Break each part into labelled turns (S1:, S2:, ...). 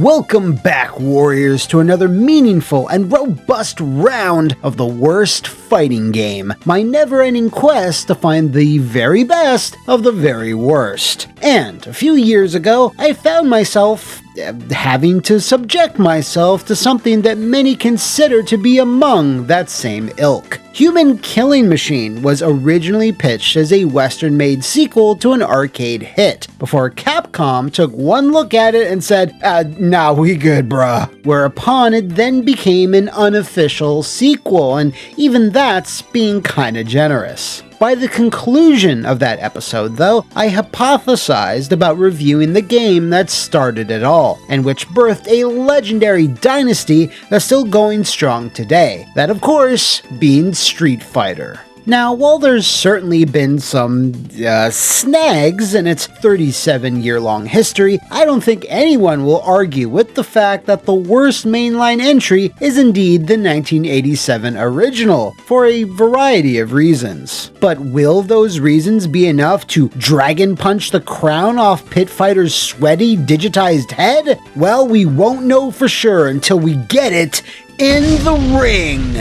S1: Welcome back, Warriors, to another meaningful and robust round of the worst fighting game, my never-ending quest to find the very best of the very worst. And a few years ago, I found myself having to subject myself to something that many consider to be among that same ilk. Human Killing Machine was originally pitched as a Western-made sequel to an arcade hit, before Capcom took one look at it and said, nah, we good, bruh. Whereupon it then became an unofficial sequel, and even that's being kinda generous. By the conclusion of that episode, though, I hypothesized about reviewing the game that started it all, and which birthed a legendary dynasty that's still going strong today. That, of course, being Street Fighter. Now, while there's certainly been some snags in its 37-year-long history, I don't think anyone will argue with the fact that the worst mainline entry is indeed the 1987 original, for a variety of reasons. But will those reasons be enough to dragon punch the crown off Pit Fighter's sweaty, digitized head? Well, we won't know for sure until we get it in the ring!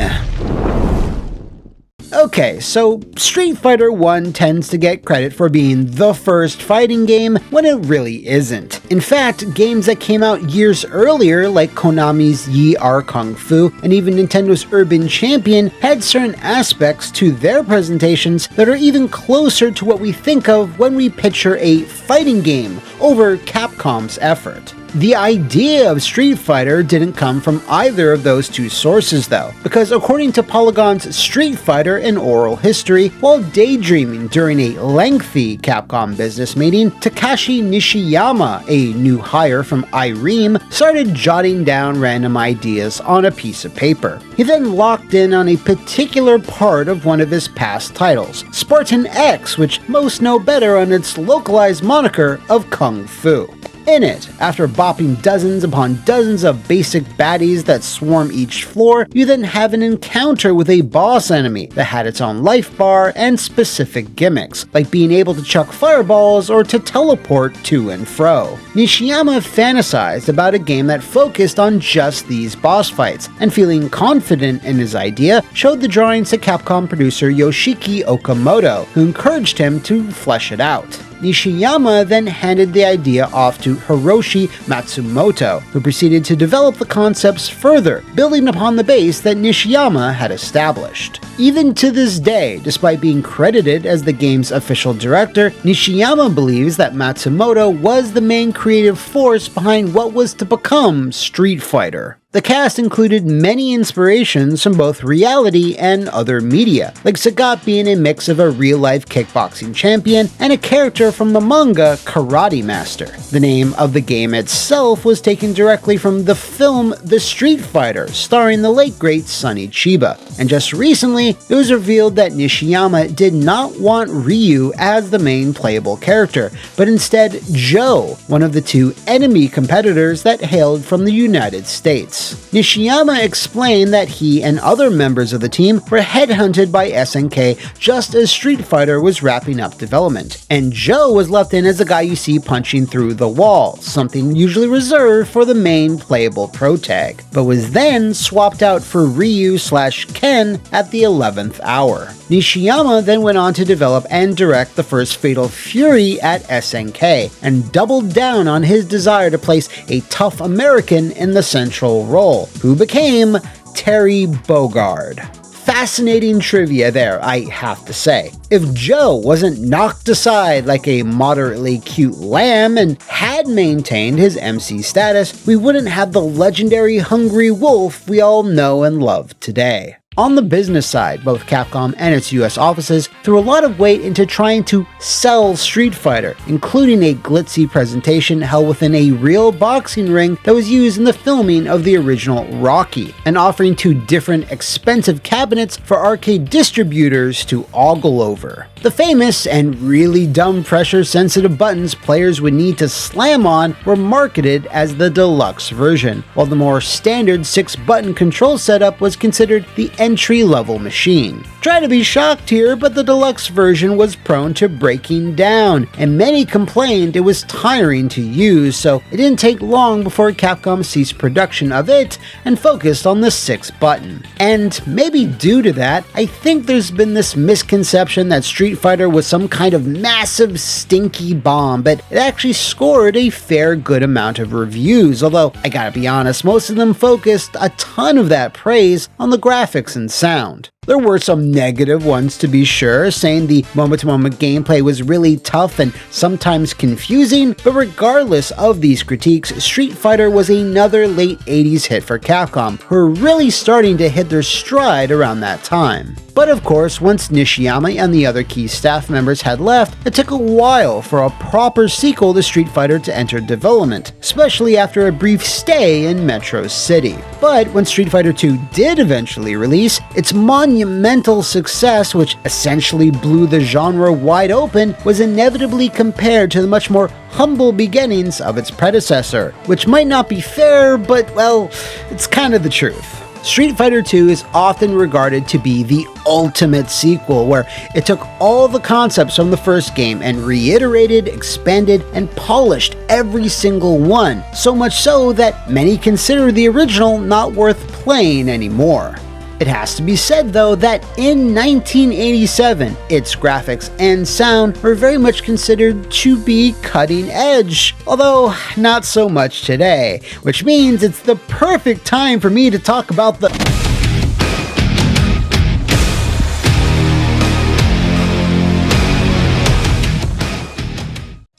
S1: Okay, so Street Fighter 1 tends to get credit for being the first fighting game when it really isn't. In fact, games that came out years earlier, like Konami's Yi Are Kung Fu and even Nintendo's Urban Champion, had certain aspects to their presentations that are even closer to what we think of when we picture a fighting game over Capcom's effort. The idea of Street Fighter didn't come from either of those two sources though, because according to Polygon's Street Fighter and Oral History, while daydreaming during a lengthy Capcom business meeting, Takashi Nishiyama, a new hire from Ireme, started jotting down random ideas on a piece of paper. He then locked in on a particular part of one of his past titles, Spartan X, which most know better on its localized moniker of Kung Fu. In it, after bopping dozens upon dozens of basic baddies that swarm each floor, you then have an encounter with a boss enemy that had its own life bar and specific gimmicks, like being able to chuck fireballs or to teleport to and fro. Nishiyama fantasized about a game that focused on just these boss fights, and feeling confident in his idea, showed the drawings to Capcom producer Yoshiki Okamoto, who encouraged him to flesh it out. Nishiyama then handed the idea off to Hiroshi Matsumoto, who proceeded to develop the concepts further, building upon the base that Nishiyama had established. Even to this day, despite being credited as the game's official director, Nishiyama believes that Matsumoto was the main creative force behind what was to become Street Fighter. The cast included many inspirations from both reality and other media, like Sagat being a mix of a real-life kickboxing champion and a character from the manga Karate Master. The name of the game itself was taken directly from the film The Street Fighter, starring the late great Sonny Chiba. And just recently, it was revealed that Nishiyama did not want Ryu as the main playable character, but instead Joe, one of the two enemy competitors that hailed from the United States. Nishiyama explained that he and other members of the team were headhunted by SNK just as Street Fighter was wrapping up development, and Joe was left in as the guy you see punching through the wall, something usually reserved for the main playable pro tag, but was then swapped out for Ryu/Ken at the 11th hour. Nishiyama then went on to develop and direct the first Fatal Fury at SNK, and doubled down on his desire to place a tough American in the central role, who became Terry Bogard. Fascinating trivia there, I have to say. If Joe wasn't knocked aside like a moderately cute lamb and had maintained his MC status, we wouldn't have the legendary Hungry Wolf we all know and love today. On the business side, both Capcom and its US offices threw a lot of weight into trying to sell Street Fighter, including a glitzy presentation held within a real boxing ring that was used in the filming of the original Rocky, and offering two different expensive cabinets for arcade distributors to ogle over. The famous and really dumb pressure-sensitive buttons players would need to slam on were marketed as the deluxe version, while the more standard 6-button control setup was considered the entry-level machine. Try to be shocked here, but the deluxe version was prone to breaking down, and many complained it was tiring to use, so it didn't take long before Capcom ceased production of it and focused on the 6-button. And maybe due to that, I think there's been this misconception that Street Fighter was some kind of massive stinky bomb, but it actually scored a fair good amount of reviews, although I gotta be honest, most of them focused a ton of that praise on the graphics and sound. There were some negative ones to be sure, saying the moment-to-moment gameplay was really tough and sometimes confusing, but regardless of these critiques, Street Fighter was another late 80s hit for Capcom, who were really starting to hit their stride around that time. But of course, once Nishiyama and the other key staff members had left, it took a while for a proper sequel to Street Fighter to enter development, especially after a brief stay in Metro City. But when Street Fighter 2 did eventually release, its monumental success, which essentially blew the genre wide open, was inevitably compared to the much more humble beginnings of its predecessor, which might not be fair, but well, it's kind of the truth. Street Fighter 2 is often regarded to be the ultimate sequel, where it took all the concepts from the first game and reiterated, expanded, and polished every single one, so much so that many consider the original not worth playing anymore. It has to be said, though, that in 1987, its graphics and sound were very much considered to be cutting edge, although not so much today, which means it's the perfect time for me to talk about the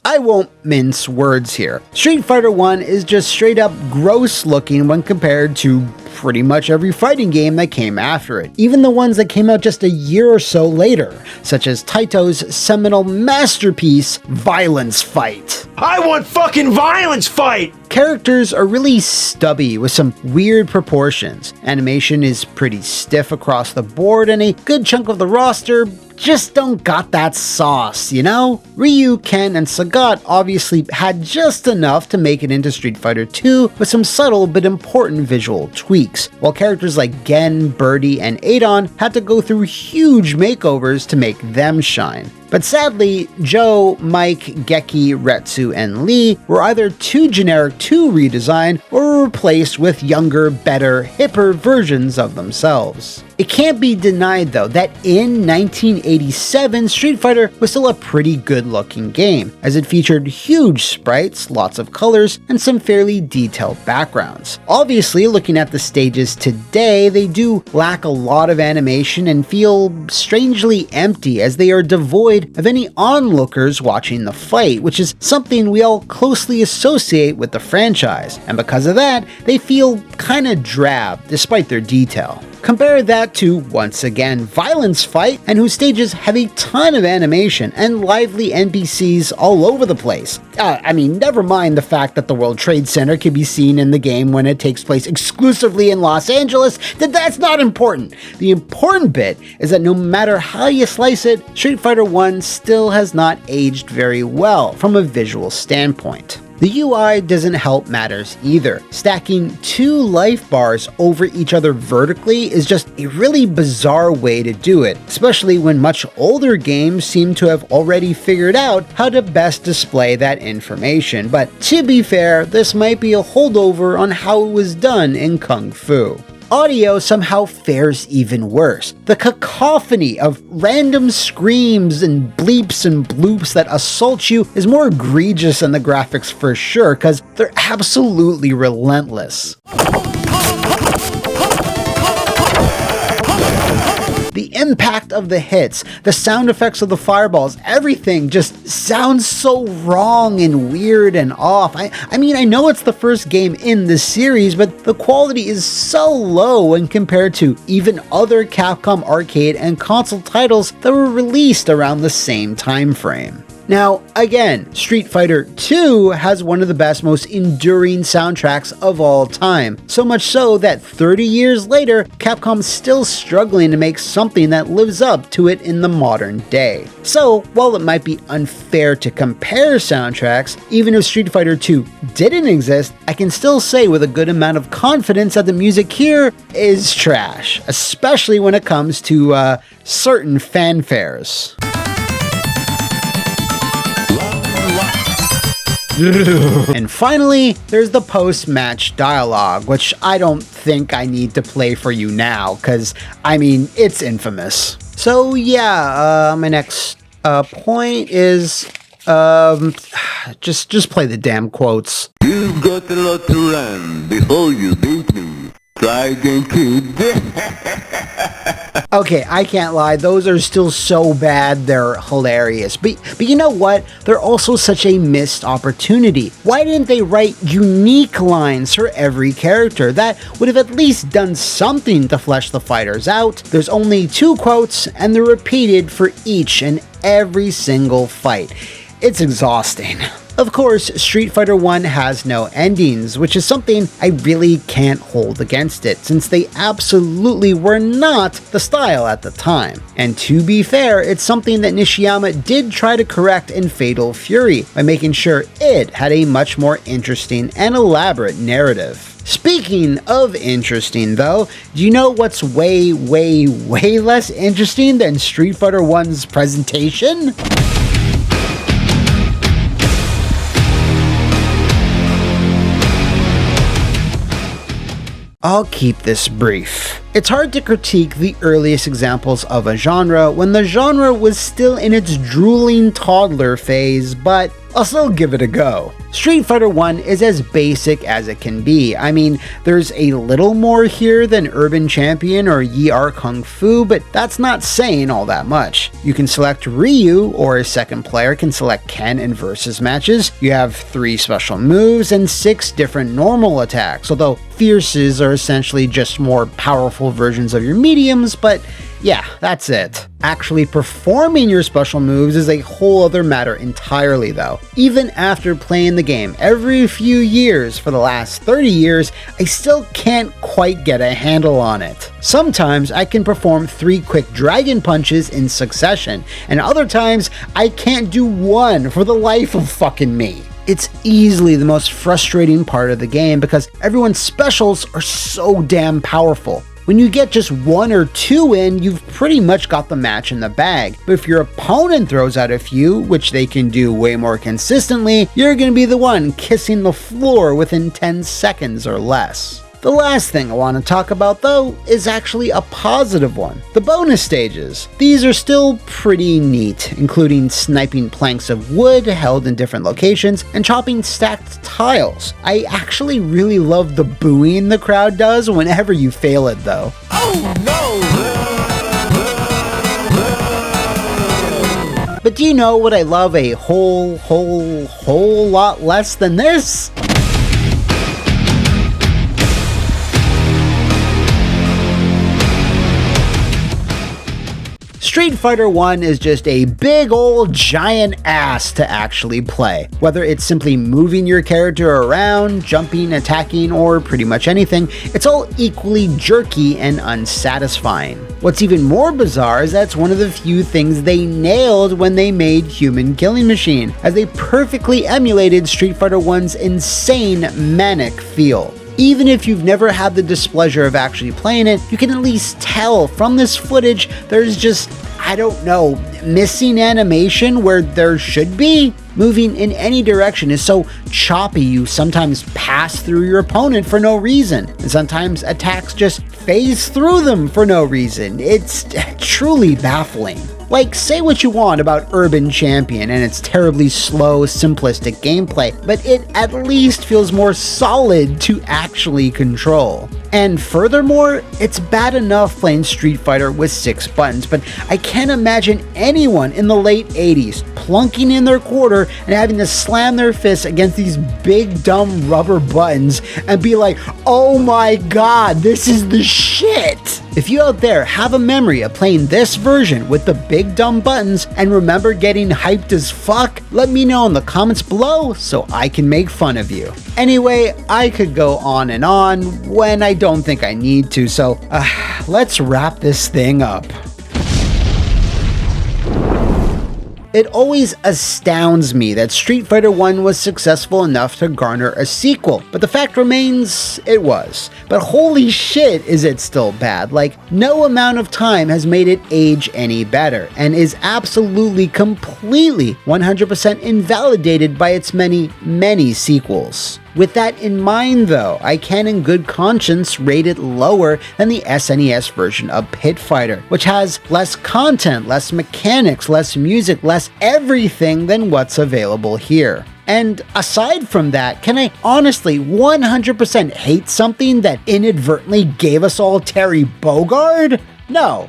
S1: I won't mince words here. Street Fighter 1 is just straight up gross looking when compared to pretty much every fighting game that came after it, even the ones that came out just a year or so later, such as Taito's seminal masterpiece, Violence Fight.
S2: I want fucking Violence Fight!
S1: Characters are really stubby with some weird proportions. Animation is pretty stiff across the board, and a good chunk of the roster just don't got that sauce, you know? Ryu, Ken, and Sagat obviously had just enough to make it into Street Fighter 2 with some subtle but important visual tweaks, while characters like Gen, Birdie, and Adon had to go through huge makeovers to make them shine. But sadly, Joe, Mike, Geki, Retsu, and Lee were either too generic to redesign or were replaced with younger, better, hipper versions of themselves. It can't be denied though that in 1987, Street Fighter was still a pretty good looking game, as it featured huge sprites, lots of colors, and some fairly detailed backgrounds. Obviously, looking at the stages today, they do lack a lot of animation and feel strangely empty, as they are devoid of any onlookers watching the fight, which is something we all closely associate with the franchise, and because of that, they feel kinda drab despite their detail. Compare that to, once again, Violence Fight, and whose stages have a ton of animation and lively NPCs all over the place. Never mind the fact that the World Trade Center can be seen in the game when it takes place exclusively in Los Angeles, that's not important. The important bit is that no matter how you slice it, Street Fighter 1 still has not aged very well from a visual standpoint. The UI doesn't help matters either. Stacking 2 life bars over each other vertically is just a really bizarre way to do it, especially when much older games seem to have already figured out how to best display that information. But to be fair, this might be a holdover on how it was done in Kung Fu. Audio somehow fares even worse. The cacophony of random screams and bleeps and bloops that assault you is more egregious than the graphics for sure, because they're absolutely relentless. The impact of the hits, the sound effects of the fireballs, everything just sounds so wrong and weird and off. I know it's the first game in the series, but the quality is so low when compared to even other Capcom arcade and console titles that were released around the same time frame. Now, again, Street Fighter 2 has one of the best, most enduring soundtracks of all time. So much so that 30 years later, Capcom's still struggling to make something that lives up to it in the modern day. So, while it might be unfair to compare soundtracks, even if Street Fighter 2 didn't exist, I can still say with a good amount of confidence that the music here is trash, especially when it comes to certain fanfares. And finally, there's the post-match dialogue, which I don't think I need to play for you now, because, I mean, it's infamous. So yeah, my next point is, just play the damn quotes.
S3: You've got a lot to run before you beat me. Try again, kid.
S1: Okay, I can't lie, those are still so bad, they're hilarious. But you know what? They're also such a missed opportunity. Why didn't they write unique lines for every character? That would have at least done something to flesh the fighters out. There's only 2 quotes, and they're repeated for each and every single fight. It's exhausting. Of course, Street Fighter 1 has no endings, which is something I really can't hold against it, since they absolutely were not the style at the time. And to be fair, it's something that Nishiyama did try to correct in Fatal Fury, by making sure it had a much more interesting and elaborate narrative. Speaking of interesting though, do you know what's way less interesting than Street Fighter 1's presentation? I'll keep this brief. It's hard to critique the earliest examples of a genre when the genre was still in its drooling toddler phase, but I'll still give it a go. Street Fighter 1 is as basic as it can be. I mean, there's a little more here than Urban Champion or Yi Are Kung Fu, but that's not saying all that much. You can select Ryu, or a second player can select Ken in versus matches. You have 3 special moves and 6 different normal attacks, although fierces are essentially just more powerful versions of your mediums, but yeah, that's it. Actually performing your special moves is a whole other matter entirely though. Even after playing the game every few years for the last 30 years, I still can't quite get a handle on it. Sometimes I can perform 3 quick dragon punches in succession, and other times I can't do one for the life of fucking me. It's easily the most frustrating part of the game because everyone's specials are so damn powerful. When you get just 1 or 2 in, you've pretty much got the match in the bag. But if your opponent throws out a few, which they can do way more consistently, you're gonna be the one kissing the floor within 10 seconds or less. The last thing I want to talk about though is actually a positive one. The bonus stages. These are still pretty neat, including sniping planks of wood held in different locations and chopping stacked tiles. I actually really love the booing the crowd does whenever you fail it though.
S3: Oh
S1: no! But do you know what I love a whole lot less than this? Street Fighter 1 is just a big old giant ass to actually play. Whether it's simply moving your character around, jumping, attacking, or pretty much anything, it's all equally jerky and unsatisfying. What's even more bizarre is that's one of the few things they nailed when they made Human Killing Machine, as they perfectly emulated Street Fighter 1's insane manic feel. Even if you've never had the displeasure of actually playing it, you can at least tell from this footage there's just, I don't know, missing animation where there should be. Moving in any direction is so choppy you sometimes pass through your opponent for no reason, and sometimes attacks just phase through them for no reason. It's truly baffling. Like, say what you want about Urban Champion and its terribly slow, simplistic gameplay, but it at least feels more solid to actually control. And furthermore, it's bad enough playing Street Fighter with 6 buttons, but I can't imagine anyone in the late 80s plunking in their quarter and having to slam their fists against these big dumb rubber buttons and be like, oh my god, this is the shit! If you out there have a memory of playing this version with the big dumb buttons and remember getting hyped as fuck, let me know in the comments below so I can make fun of you. Anyway, I could go on and on when I don't think I need to, so let's wrap this thing up. It always astounds me that Street Fighter 1 was successful enough to garner a sequel, but the fact remains, it was. But holy shit is it still bad, like no amount of time has made it age any better, and is absolutely completely 100% invalidated by its many sequels. With that in mind though, I can in good conscience rate it lower than the SNES version of Pit Fighter, which has less content, less mechanics, less music, less everything than what's available here. And aside from that, can I honestly 100% hate something that inadvertently gave us all Terry Bogard? No.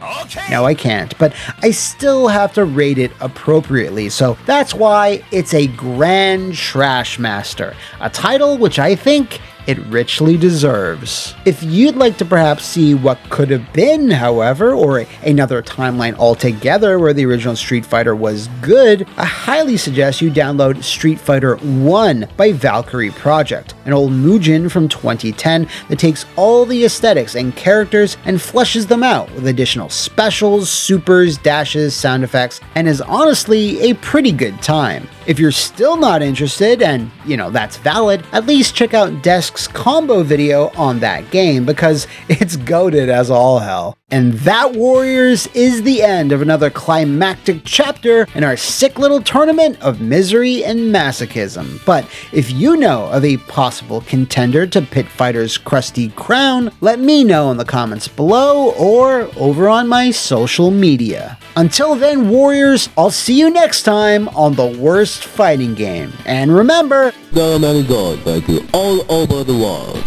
S1: No, I can't, but I still have to rate it appropriately, so that's why it's a Grand Trash Master, a title which I think it richly deserves. If you'd like to perhaps see what could have been, however, or another timeline altogether where the original Street Fighter was good, I highly suggest you download Street Fighter 1 by Valkyrie Project, an old Mugen from 2010 that takes all the aesthetics and characters and fleshes them out with additional specials, supers, dashes, sound effects, and is honestly a pretty good time. If you're still not interested, and that's valid, at least check out Desk's combo video on that game because it's goated as all hell. And that, warriors, is the end of another climactic chapter in our sick little tournament of misery and masochism. But if you know of a possible contender to Pit Fighter's crusty crown, let me know in the comments below or over on my social media. Until then, warriors, I'll see you next time on the worst fighting game. And remember,
S3: there are many gods fighting all over the world.